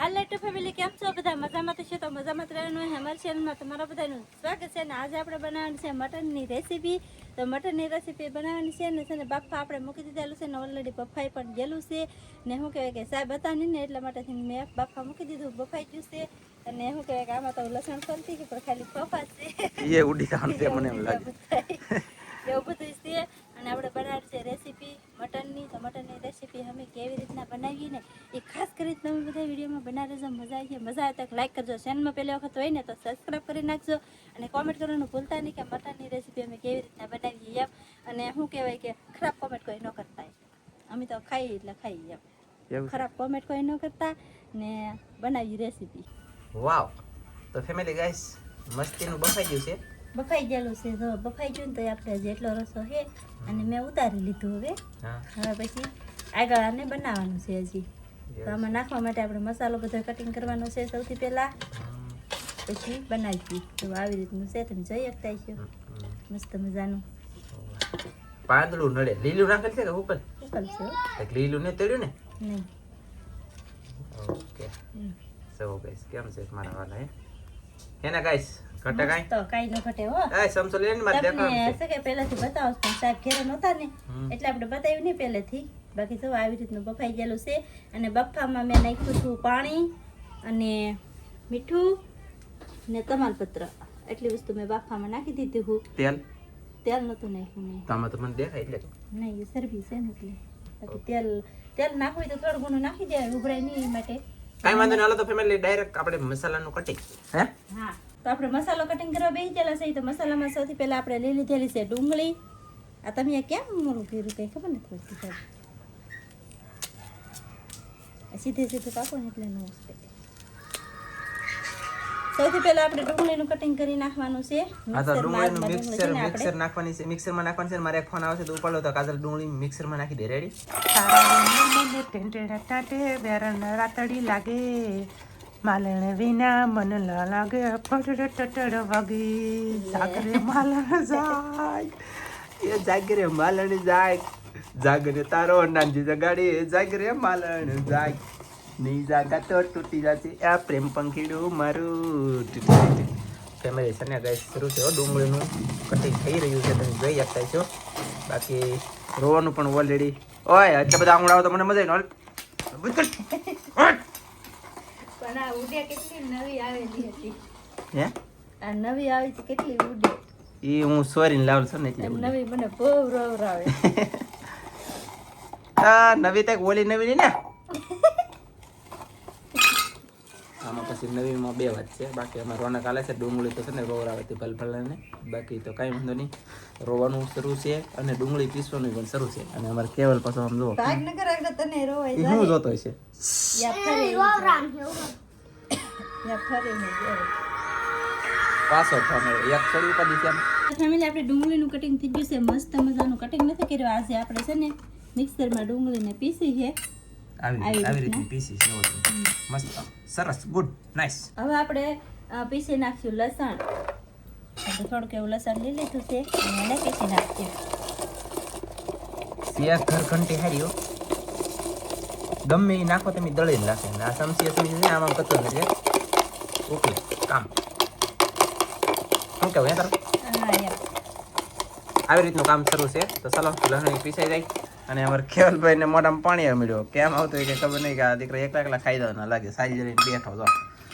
હાલે two family કેમ છો બધા મજામાં તો છે તો મજામાં જ રહેવાનું હોય અમારી ચેનલમાં તમારા બધાનું સ્વાગત છે ને આજે આપણે બનાવવાની છે મટનની રેસીપી તો મટનની રેસીપી બનાવવાની છે ને બાફા આપણે મૂકી દીધેલું છે ને ઓલરેડી બફાઈ પણ ગયેલું છે ને શું કહેવાય કે સાહેબ હતા નહીં ને એટલા માટે મેં બાફા મૂકી દીધું બફાઈ ગયું છે અને શું કહેવાય કે આમાં તો લસણ ફરતી કે પણ ખાલી બફા છે એ ઉડી કામ છે મને એમ લાગે એવું બધું છે અને આપણે બનાવી છે રેસીપી મટનની તો મટનની રેસીપી અમે કેવી રીતના બનાવીએ ને એ ખાસ કરી તમે બધા વિડીયોમાં બનાવી રહેજો મજા આવી મજા આવે તો લાઈક કરજો ચેનલમાં પહેલી વખત હોય ને તો સબસ્ક્રાઈબ કરી નાખજો અને કોમેન્ટ કરવાનું ભૂલતા નહીં કે મટનની રેસીપી અમે કેવી રીતના બનાવીએ એમ અને શું કહેવાય કે ખરાબ કોમેન્ટ કોઈ ન કરતા અમે તો ખાઈએ એટલે ખાઈએ એમ ખરાબ કોમેન્ટ કોઈ ન કરતા ને બનાવી રેસીપી વાવ તો ફેમિલી ગાઈસ મસ્તીનું બફાઈ ગયું છે બફાઈ ગયેલું છે તો બફાઈ ગયું ને તો આપણે જેટલો રસો છે અને મેં ઉતારી લીધું હવે પછી આગળ આને બનાવવાનું છે હજી તો આમાં નાખવા માટે આપણે મસાલો બધો કટિંગ કરવાનો છે સૌથી પહેલા પછી બનાવીએ તો આવી રીતનું છે તમે જોઈ શકતા છો મસ્ત મજાનું પાંદડું નડે લીલું નાખેલ છે કે ઉપર છે લીલું ને તળ્યું ને નહીં ઓકે સો ગાઈસ કેમ છે મારા વાલા હે ને ગાઈસ ઘટે કાઈ તો કાઈ ન ઘટે હો એ સમસો લેને માર દેખાવ તમને છે કે પહેલાથી બતાવો પણ સાહેબ ઘરે નહોતા ને એટલે આપણે બતાવ્યું નહીં પહેલેથી બાકી તો આવી રીતનું બફાઈ ગયેલું છે અને બફામાં મેં નાખ્યું હતું પાણી અને મીઠું ને તમાલપત્ર એટલી વસ્તુ મેં બાફામાં નાખી દીધી હું તેલ નહોતું નાખ્યું મેં તામાં તો મને દેખાય એટલે નહીં એ સર્વી છે ને એટલે બાકી તેલ નાખવું હોય તો થોડું ઘણું નાખી દેવાય ઉભરાય નહીં એ માટે કાઈ વાંધો ન હાલો તો ફેમિલી ડાયરેક્ટ આપણે મસાલાનું કટિંગ હે હા તો આપણે મસાલો કટિંગ કરવા બેસી ગયેલા છે તો મસાલામાં સૌથી પહેલા આપણે લઈ લીધેલી છે ડુંગળી આ તમે કેમ મોરું કર્યું કઈ ખબર નથી પડતી સીધે સીધું કાપો ને એટલે ન વસ્તે સૌથી પહેલા આપણે ડુંગળીનું કટિંગ કરી નાખવાનું છે આ તો ડુંગળીનું મિક્સર નાખવાની છે મિક્સરમાં નાખવાની છે મારે એક ફોન આવશે તો ઉપાડો તો કાજલ ડુંગળી મિક્સરમાં નાખી દે રેડી રાતડી લાગે માલણ વિના મન લાગે ફટડ વાગે જાગરે માલણ જાય એ જાગરે માલણ જાય જાગરે તારો નાનજી જગાડી જાગરે માલણ જાય ની જાગા તો તૂટી જશે આ પ્રેમ પંખીડું મારું ફેમિલી છે ને ગાઈસ શરૂ છે ડુંગળીનું કટિંગ થઈ રહ્યું છે તમે જોઈ શકતા છો બાકી રોવાનું પણ ઓલરેડી ઓય એટલે બધા આંગળાઓ તો મને મજા આવી પણ આ ઉડે કેટલી નવી આવેલી હતી હે આ નવી આવી છે કેટલી ઉડે ઈ હું સોરીને લાવું છું ને એટલે નવી મને બહુ રોવ આવે આ નવી તક ઓલી નવી ને આમાં પછી નવીમાં બે વાત છે બાકી અમારે રોનક આલે છે ડુંગળી તો છે ને રોવરાવતી ભલભલાને બાકી તો કાંઈ વાંધો નહીં રોવાનું શરૂ છે અને ડુંગળી પીસવાનું પણ શરૂ છે અને અમારે કેવલ પાછો આમ જો ભાગનગર આગળ તને રોવાય જાય હું જોતો હશે પાછો ફામે એક છડી ઉપર દીધી આમ ફેમિલી આપણે ડુંગળીનું કટિંગ થઈ ગયું છે મસ્ત મજાનું કટિંગ નથી કર્યું આજે આપણે છે ને મિક્સરમાં ડુંગળીને પીસી છે આવી રીતે પીસી છે મસ્ત સરસ ગુડ નાઈસ હવે આપણે પીસી નાખશું લસણ આપણે થોડુંક એવું લસણ લઈ લીધું છે અને એને પીસી નાખીએ સિયા ઘર ઘંટી હાર્યો ગમે એ નાખો તમે દળીને રાખે આ સમસી છે આમાં કતો નથી ઓકે કામ શું કહેવાય તારું આવી રીતનું કામ શરૂ છે તો ચાલો લસણ પીસાઈ જાય અને અમારે કેવલભાઈને મોઢામાં પાણી મળ્યો કેમ આવતું હોય કે ખબર નહીં કે આ દીકરા એકલા એકલા ખાઈ દો ના લાગે સારી જઈને બેઠો છો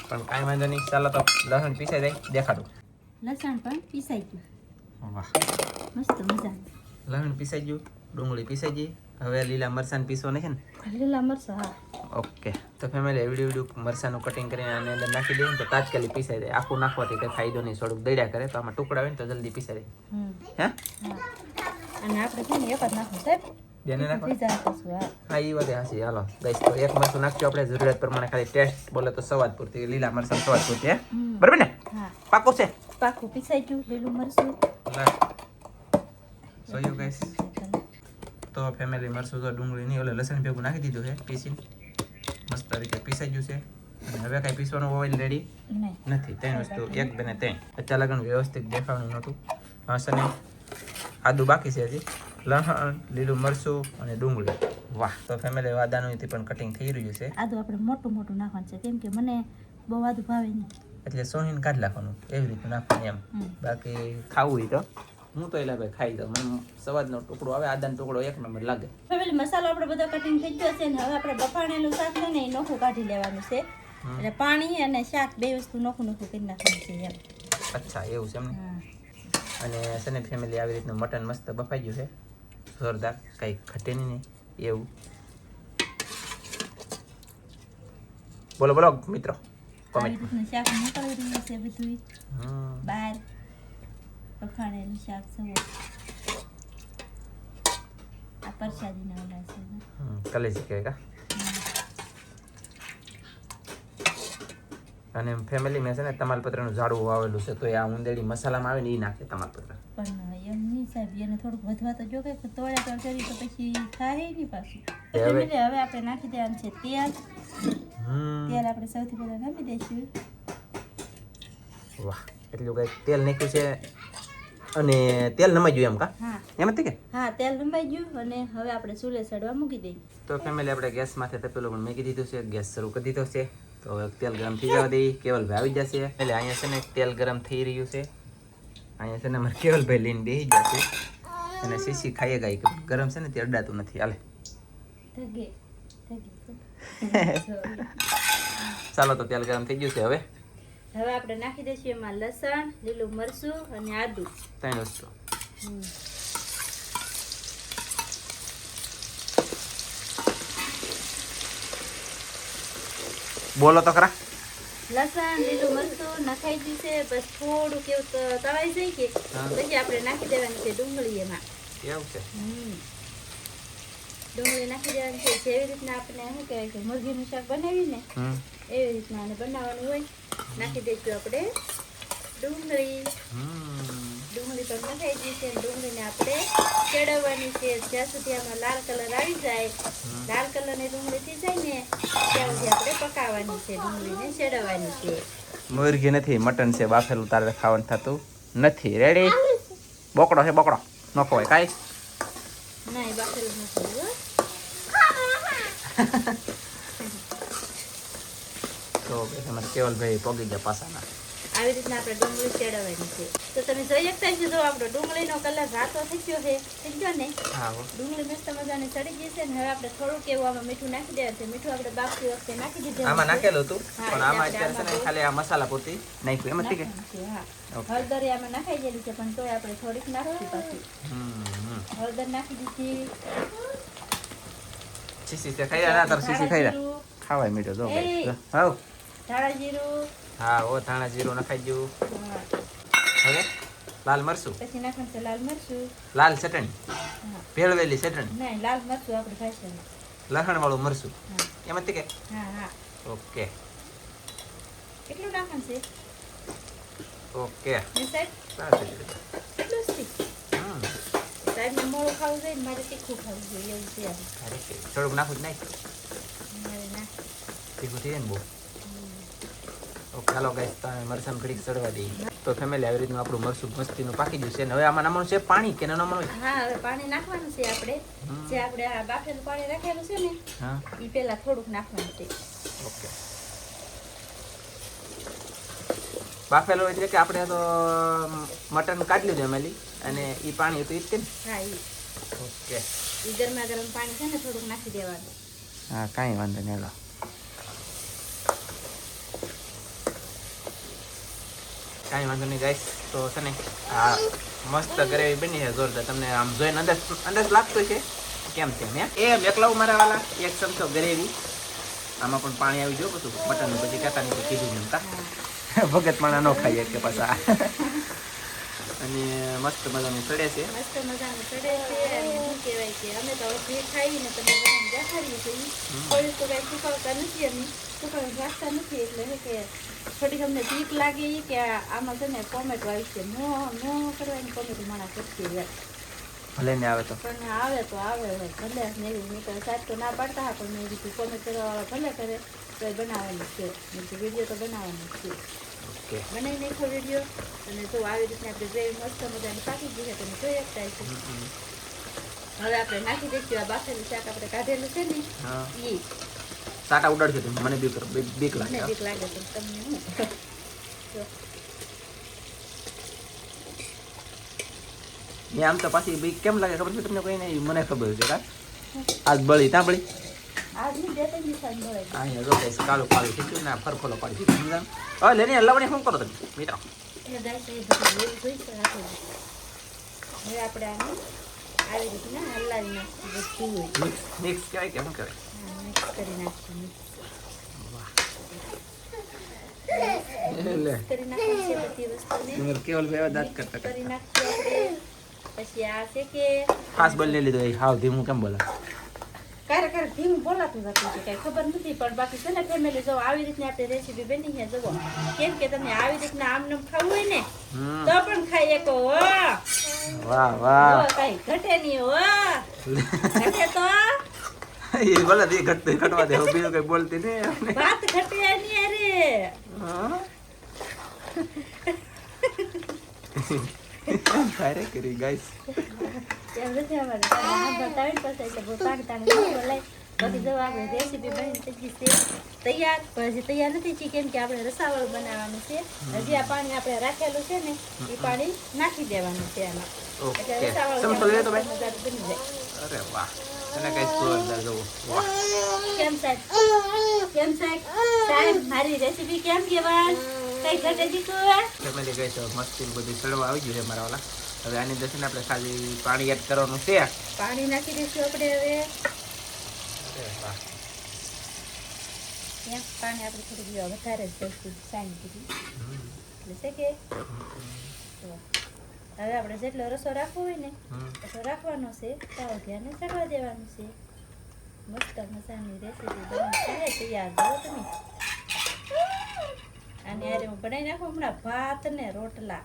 પણ કાંઈ વાંધો નહીં ચાલો તો લસણ પીસાઈ જાય દેખાડું લસણ પણ પીસાઈ ગયું વાહ મસ્ત મજા લસણ પીસાઈ ગયું ડુંગળી પીસાઈ ગઈ હવે લીલા મરચાં પીસવા નથી ને લીલા મરચાં હા ઓકે તો ફેમિલી વિડીયો મરચાંનું કટિંગ કરીને આની અંદર નાખી દઈએ તો તાત્કાલિક પીસાઈ જાય આખું નાખવાથી કંઈ ફાયદો નહીં થોડુંક દળ્યા કરે તો આમાં ટુકડા હોય ને તો જલ્દી પીસાઈ જાય હે અને આપણે છે ને એક જ નાખવું સાહેબ બેને નાખો હા એ વાત હાસી હાલો દઈશ તો એક મરચું નાખજો આપણે જરૂરિયાત પ્રમાણે ખાલી ટેસ્ટ બોલે તો સ્વાદ પૂરતી લીલા મરચાં સ્વાદ પૂરતી હે બરાબર ને હા પાકો છે પાકું પીસાઈ ગયું લીલું મરચું સો યુ ગાઈસ તો ફેમિલી મરચું તો ડુંગળી નહીં ઓલે લસણ ભેગું નાખી દીધું છે પીસીને મસ્ત રીતે પીસાઈ ગયું છે અને હવે કાંઈ પીસવાનું ઓઇલ રેડી નથી ત્રણ વસ્તુ એક બે ને ત્રણ અચ્છા લગન વ્યવસ્થિત દેખાવાનું નહોતું હશે ને આદુ બાકી છે હજી લસણ લીલું મરચું અને ડુંગળી વાહ, તો ફેમિલી આદાનું પણ કટિંગ થઈ રહ્યું છે. આદુ આપણે મોટું મોટું નાખવાનું છે, કેમ કે મને બહુ આદુ ભાવે નહીં. એટલે સોહીને કાઢી નાખવાનું, એવી રીતનું નાખવાનું એમ. બાકી ખાવું હોય તો હું તો એલા ભાઈ ખાઈ દઉં, મને સવાદનો ટુકડો આવે, આદાનો ટુકડો એક નંબર લાગે. ફેમિલી મસાલો આપણે બધો કટિંગ થઈ ગયો છે ને હવે આપણે બફાણેલું શાક છે ને એ નોખું કાઢી લેવાનું છે. એટલે પાણી અને શાક બે વસ્તુ નોખું નોખું કરી નાખવાનું છે એમ. અચ્છા એવું છે એમ ને. અને સને ફેમિલી આવી રીતનું મટન મસ્ત બફાઈ ગયું છે, જોરદાર, કંઈ ઘટે નહીં એવું. બોલો બોલો મિત્રો, આવી રીતનું શાક નીકળી રહ્યું છે બધું બહાર. બફાણેલું શાક છે આ પરસાદીના ઓલા છે કલેજી કહેવાય કા. અને ફેમિલી મેં છે ને તમાલપત્રનું ઝાડવું વાવેલું છે, તો એ આ ઉંદેડી મસાલામાં આવે ને એ નાખે તમાલપત્ર. પણ એમ નહીં સાહેબ, એને થોડુંક વધવા તો જો કે તોડ્યા તો કરી તો પછી થાય નહીં પાછું. હવે આપણે નાખી દેવાનું છે તેલ. તેલ આપણે સૌથી પહેલા નાખી દઈશું. વાહ, એટલું કઈ તેલ નાખ્યું છે અને તેલ નમાઈ ગયું એમ કા. હા એમ હતી કે હા, તેલ નમાઈ ગયું અને હવે આપણે ચૂલે સડવા મૂકી દઈએ. તો ફેમિલી આપણે ગેસ માથે તપેલું પણ મૂકી દીધું છે, ગેસ શરૂ કરી દીધો છે. તો હવે તેલ ગરમ થઈ જવા દઈએ, કેવલભાઈ આવી જશે. એટલે અહીંયા છે ને તેલ ગરમ થઈ રહ્યું છે, અહીંયા છે ને અમારે કેવલભાઈ લઈને બેસી જશે અને સીસી ખાઈએ ગઈ કે ગરમ છે ને તે અડાતું નથી. હાલે ચાલો, તો તેલ ગરમ થઈ ગયું છે. હવે આપણે નાખી દઈશું એમાં લસણ, લીલું મરચું અને આદુ, 3 વસ્તુ. બોલો તો ખરા. લસણ, લીલું મરચું નખાઈ ગયું છે, બસ થોડું કેવું તળાઈ જાય કે પછી આપણે નાખી દેવાની છે ડુંગળી એમાં. એવું છે. ડુંગળી નાખી દેવાની છે. જેવી રીતના આપણે શું કહેવાય કે મુરગીનું શાક બનાવી ને એવી રીતના આને બનાવવાનું હોય. નાખી દઈશું આપણે ડુંગળી. ડુંગળી પણ નખાઈ ગઈ છે. ડુંગળીને આપણે ચડવવાની છે જ્યાં સુધી આમાં લાલ કલર આવી જાય. લાલ કલરની ડુંગળી થઈ જાય ને ત્યાં સુધી આપણે પકાવવાની છે, ડુંગળીને ચડવવાની છે. મુરગી નથી, મટન છે, બાફેલું તારે ખાવાનું થતું નથી. રેડી? બોકડો છે, બોકડો ન ખવાય કાંઈ. ના, એ બાફેલું નથી. તો તમારે કેવલભાઈ પોગી ગયા પાસાના. આવી રીતના આપણે ડુંગળી ચડવવાની છે. તો તમે જોઈ શકતા છો, જો આપણો ડુંગળીનો કલર રાતો થઈ ગયો છે, થઈ ગયો ને. ડુંગળી મસ્ત મજાની ચડી ગઈ છે ને હવે આપણે થોડુંક એવું આમાં મીઠું નાખી દેવાનું છે. મીઠું આપણે બાફતી વખતે નાખી દીધું. આમાં નાખેલું હતું પણ આમાં અત્યારે છે ને ખાલી આ મસાલા પૂરતી નાખ્યું એમ હતી કે. હા, હળદર આમાં નાખાઈ ગયેલી છે પણ તોય આપણે થોડીક નાખી પાછી. હળદર નાખી દીધી. સીસી તે ખાઈ ના તાર સીસી ખાઈ રહ્યા. ખાવાય મીઠો જો ભાઈ. હાઉ ધાણા જીરું. હા, ઓ ધાણા જીરું નખાઈ ગયું. હવે લાલ મરચું. પછી નાખવાનું છે લાલ મરચું. લાલ ચટણી. ભેળવેલી ચટણી. નહીં, લાલ મરચું આપણે ખાઈશું. લસણ વાળું મરચું. એમ હતી કે. હા હા. ઓકે. કેટલું નાખવાનું છે? ઓકે. ને સાહેબ કેટલું છે? સાહેબને મોળું ખાવું જોઈએ ને મારે તીખું ખાવું જોઈએ એવું છે. થોડુંક નાખું જ નાખ. મારે નાખ તીખું થઈ જાય ને બહુ. ઓકે, ચાલો ગાઈસ, તમે મરચાં ઘડીક ચડવા દઈએ. તો ફેમિલી આવી રીતનું આપણું મરચું મસ્તીનું પાકી ગયું છે. હવે આમાં નામનું છે પાણી કે નામનું? હા, હવે પાણી નાખવાનું છે આપણે. જે આપણે આ બાફેલું પાણી રાખેલું છે ને એ પહેલા થોડુંક નાખવાનું છે. ઓકે. બાફેલું એટલે કે આપણે તો મટન કાઢી લીધું એમેલી અને એ પાણી હતું એ જ ને? હા, એ. ઓકે. એ ગરમા ગરમ પાણી છે ને થોડુંક નાખી દેવાનું. હા, કાંઈ વાંધો નહીં. હાલો, કાંઈ વાંધો નહીં ગાઈસ. તો છે ને આ મસ્ત ગ્રેવી બની છે, જોરદાર. તમને આમ જોઈને અંદાજ લાગતું છે કેમ છે એમ. એકલાવું મારા વાલા 1 ચમચો ગ્રેવી. આમાં પણ પાણી આવી ગયું બધું મટનનું. પછી કહેતા નહીં કીધું એમ કા ભગત માણા ન ખાઈએ કે પાછા. અને મસ્ત મજાનું ચડે છે. મસ્ત મજાનું ચડે છે. અને શું કહેવાય કે અમે તો જે ખાઈને તમે બધાને દેખાડીએ છીએ કોઈ તો કાંઈ સુકાવતા નથી. અમે સુકાવી રાખતા નથી. એટલે શું કે થોડીક અમને બીક લાગે કે આમાં છે ને ટોમેટો આવી છે. નો કરવાની ટોમેટો માણા કરશે. ભલે ને આવે તો પણ આવે તો આવે ભલે ને એવી નહીં કરે. સાહેબ તો ના પાડતા હા, પણ મેં કીધું કોમેન્ટ કરવાવાળા ભલે કરે તો એ બનાવવાનું છે. વિડીયો તો બનાવવાનું છે. ઓકે. બનાવી નાખો વિડીયો. અને તો આવી રીતના આપણે ગ્રેવી મસ્ત મજાની પાકી ગઈ છે. તમે જોઈ શકતા છો. હવે આપણે નાખી દઈશું આ બાફેલું શાક આપણે કાઢેલું છે ને હા ઈ સાટા ઉડાડશે તમે મને બીક મને લાગે બીક લાગે છે તમને હું જો ને આમ તો પાછી બીક કેમ લાગે ખબર છે તમને કોઈ નહીં મને ખબર છે કા આજ બળી ત્યાં બળી આજ ની બે ત્રણ દિવસ મળે અહીંયા જો કઈ કાળું કાળું થયું ને ફરફોલો પાડી દીધું સમજાણ હવે લેની લવણી શું કરો તમે મિત્રો એ ગાઈસ એ બધું લેવું જોઈશે રાખેલું હવે આપણે આને આવી રીતના હલાવી નાખીશું બધું મિક્સ કહેવાય કે શું કહેવાય મિક્સ કરી નાખીશું લે કરી નાખવાની છે બધી વસ્તુને તમે કેવલ ભાઈ દાંત કરતા કરી નાખીએ આપણે પછી આ છે કે ખાસ બોલી લીધો એ હાવ ધીમું કેમ બોલા ક્યારેક ધીમું બોલાતું હતું છે કઈ ખબર નથી પણ બાકી છે ને ફેમિલી જો આવી રીતની આપણી રેસીપી બની છે જુઓ કેમ કે તમને આવી રીતના આમ નામ ખાવું હોય ને તો પણ ખાઈ શકો વાહ વાહ કઈ ઘટે નહીં ઘટે તો એ બોલે તે ઘટવા દે બીજું કઈ બોલતી નહીં વાત ઘટે નહીં અરે ફાયરે કરી ગાઈસ એમ નથી અમારે હાથ બતાવીને પછી એટલે બહુ તાણ તાણ બોલાય બાકી જો આપણે રેસીપી બની થઈ ગઈ છે તૈયાર પણ હજી તૈયાર નથી છે કેમ કે આપણે રસાવાળું બનાવવાનું છે હજી આ પાણી આપણે રાખેલું છે ને એ પાણી નાખી દેવાનું છે એમાં એટલે ઓકે રસાવાળું સમજો લે તો ભાઈ મજાનું બની જાય અરે વાહ તને કઈ જોરદાર જોવો વાહ કેમ સાહેબ મારી રેસીપી કેમ કહેવાય કઈ ઘટે દીકું ફેમિલી ગઈ છે મસ્તી બધું સડવા આવી ગયું છે મારા વાલા હવે આની અંદર છે ને આપણે ખાલી પાણી એડ કરવાનું છે પાણી નાખી દઈશું આપણે હવે અરે વાહ ત્યાં પાણી આપણે થોડું વધારે જ દઈશું સાઈન કરી એટલે છે કે જો. હવે આપણે જેટલો રસો રાખવો હોય ને એટલો રાખવાનો છે તાવ ધ્યાને ચડવા દેવાનું છે મસ્ત મજાની રેસીપી બની છે તૈયાર જો તમે અને યાર હું બનાવી નાખું હમણાં ભાત ને રોટલા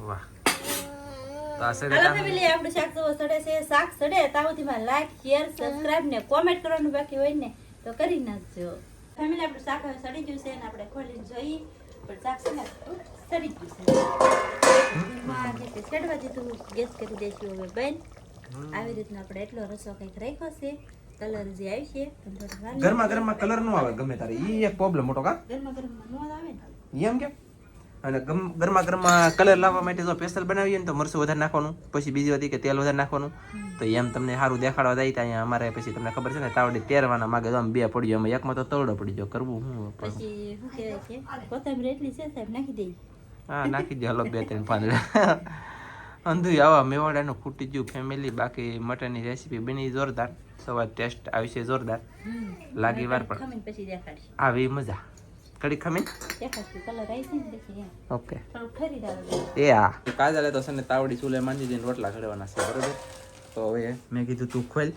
વાહ તો આ સડે હાલો ફેમિલી આપણું શાક તો સડે છે શાક સડે તાવતીમાં લાઈક શેર સબસ્ક્રાઇબ ને કોમેન્ટ કરવાનું બાકી હોય ને તો કરી નાખજો ફેમિલી આપણું શાક હવે સડી ગયું છે અને આપણે ખોલીને જોઈએ પણ શાક છે ને સડી ગયું છે એમાં જે સડવા દીધું ગેસ કરી દઈશું હવે બેન આવી રીતના આપણે એટલો રસો કંઈક રાખ્યો છે કલર જે આવી છે ગરમા ગરમમાં કલર નો આવે ગમે તારે ઈ એક પ્રોબ્લેમ મોટો કા ગરમા ગરમમાં નો આવે ને એમ કેમ અને ગરમા ગરમમાં કલર લાવવા માટે જો સ્પેશિયલ બનાવીએ ને તો મરચું વધારે નાખવાનું પછી બીજી હતી કે તેલ વધારે નાખવાનું તો એમ તમને સારું દેખાડવા જાય ત્યાં અમારે પછી તમને ખબર છે ને તાવડી તેરવાના માગે તો આમ બે પડી ગયો એમાં એકમાં તો તવડો પડી ગયો કરવું શું પછી શું કહેવાય છે કોથમીર એટલી છે સાહેબ નાખી દઈ હા નાખી દે હલો 2-3 પાંદડા અંધું આવા મેવાડાનું ખૂટી ગયું ફેમિલી બાકી મટનની રેસીપી બની જોરદાર સવાર ટેસ્ટ આવશે જોરદાર લાગી વાર પણ ખમીને પછી દેખાડશે આવી મજા કડી ખમીન દેખાડશે કલર આવી છે ને પછી એમ ઓકે થોડું ઠરી દાવે એ હા કાજલે તો છે ને તાવડી ચૂલે માંડી દઈને રોટલા ઘડવાના છે બરોબર તો હવે મેં કીધું તું ખોલ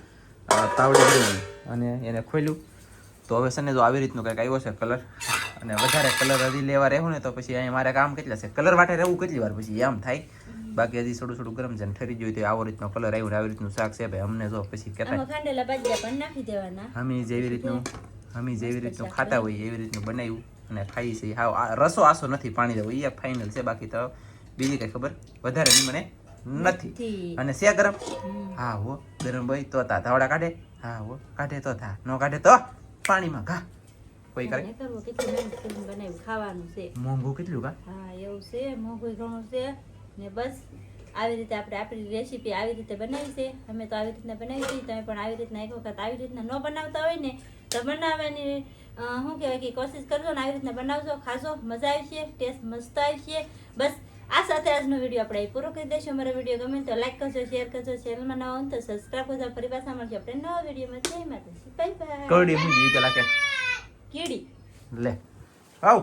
તાવડી ઘડવાની અને એને ખોલ્યું તો હવે છે ને જો આવી રીતનું કંઈક આવ્યો છે કલર અને વધારે કલર હજી લેવા રહેવું ને તો પછી અહીંયા મારે કામ કેટલા છે કલર વાટે રહેવું કેટલી વાર પછી એમ થાય બાકી હજી થોડું ગરમ છે ને ઠરી ગયું તો આવો રીતનો કલર આવ્યો ને આવી રીતનું શાક છે ભાઈ અમને જો પછી કહેતા આમાં ખાંડેલા બાજરા પણ નાખી દેવાના અમે જેવી રીતનું ખાતા હોય એવી રીતનું બનાવ્યું અને ખાઈ છે હા રસો આસો નથી પાણી દેવું એ ફાઇનલ છે બાકી તો બીજી કઈ ખબર વધારે મને નથી અને છે ગરમ હા હો ગરમ ભાઈ તો ધાવડા કાઢે હા હો કાઢે તો થા ન કાઢે તો પાણીમાં ઘા કોઈ કરે કરવું કેટલું મહેનત કરીને બનાવ્યું ખાવાનું છે મોંઘું કેટલું કા હા એવું છે મોંઘું ઘણું છે ને બસ આવી રીતે આપણે આપણી રેસીપી આવી રીતે બનાવી છે અમે તો આવી રીતના બનાવી છે તમે પણ આવી રીતના એક વખત આવી રીતના ન બનાવતા હોય ને તો બનાવવાની શું કહેવાય કે કોશિશ કરજો ને આવી રીતના બનાવજો ખાજો મજા આવશે ટેસ્ટ મસ્ત આવશે બસ આ સાથે આજનો વિડીયો આપણે પૂરો કરી દઈશું અમારો વિડીયો ગમે તો લાઈક કરજો શેર કરજો ચેનલમાં નવા હોય તો સબસ્ક્રાઈબ કરજો ફરી પાછા મળશે આપણે નવા વિડીયોમાં જય માતાજી બાય બાય કડી હું જીવ કે લાગે કીડી લે આવ